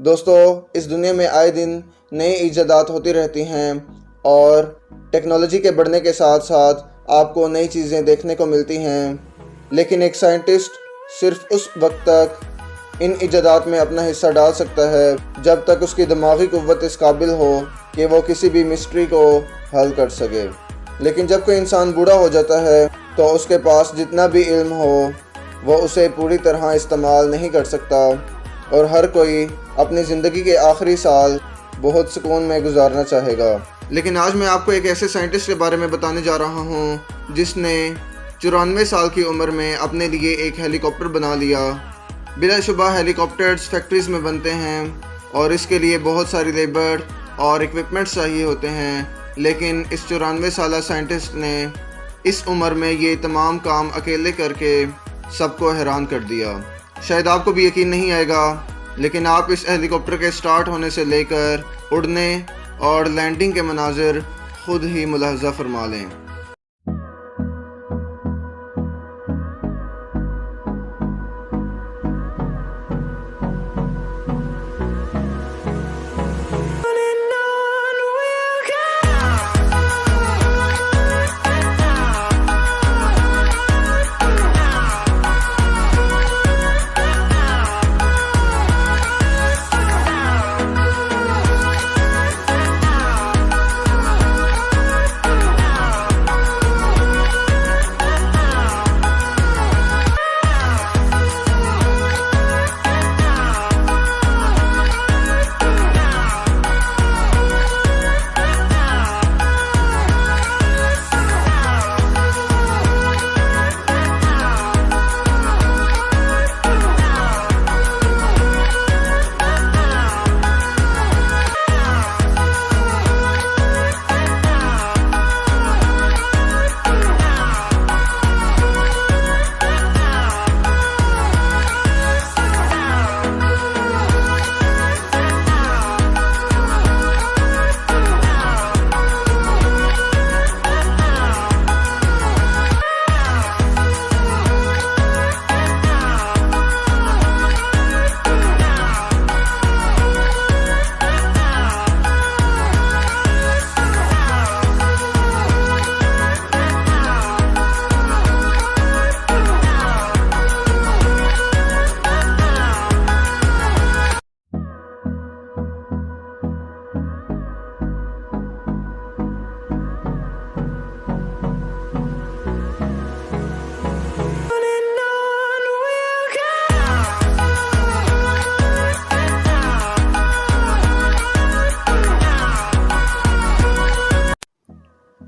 دوستو، اس دنیا میں آئے دن نئی ایجادات ہوتی رہتی ہیں اور ٹیکنالوجی کے بڑھنے کے ساتھ ساتھ آپ کو نئی چیزیں دیکھنے کو ملتی ہیں، لیکن ایک سائنٹسٹ صرف اس وقت تک ان ایجادات میں اپنا حصہ ڈال سکتا ہے جب تک اس کی دماغی قوت اس قابل ہو کہ وہ کسی بھی مسٹری کو حل کر سکے۔ لیکن جب کوئی انسان بوڑھا ہو جاتا ہے تو اس کے پاس جتنا بھی علم ہو وہ اسے پوری طرح استعمال نہیں کر سکتا، اور ہر کوئی اپنی زندگی کے آخری سال بہت سکون میں گزارنا چاہے گا۔ لیکن آج میں آپ کو ایک ایسے سائنٹسٹ کے بارے میں بتانے جا رہا ہوں جس نے 94 سال کی عمر میں اپنے لیے ایک ہیلی کاپٹر بنا لیا۔ بلا شبہ ہیلی کاپٹرز فیکٹریز میں بنتے ہیں اور اس کے لیے بہت ساری لیبر اور اکوپمنٹس چاہیے ہوتے ہیں، لیکن اس 94 سالہ سائنٹسٹ نے اس عمر میں یہ تمام کام اکیلے کر کے سب کو حیران کر دیا۔ شاید آپ کو بھی یقین نہیں آئے گا، لیکن آپ اس ہیلی کاپٹر کے سٹارٹ ہونے سے لے کر اڑنے اور لینڈنگ کے مناظر خود ہی ملاحظہ فرما لیں۔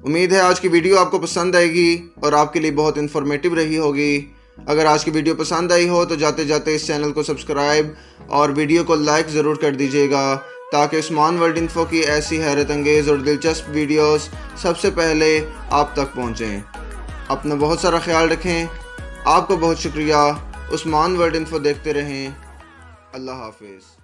امید ہے آج کی ویڈیو آپ کو پسند آئے گی اور آپ کے لیے بہت انفارمیٹیو رہی ہوگی۔ اگر آج کی ویڈیو پسند آئی ہو تو جاتے جاتے اس چینل کو سبسکرائب اور ویڈیو کو لائک ضرور کر دیجیے گا تاکہ عثمان ورلڈ انفو کی ایسی حیرت انگیز اور دلچسپ ویڈیوز سب سے پہلے آپ تک پہنچیں۔ اپنا بہت سارا خیال رکھیں۔ آپ کو بہت شکریہ۔ عثمان ورلڈ انفو دیکھتے رہیں۔ اللہ حافظ۔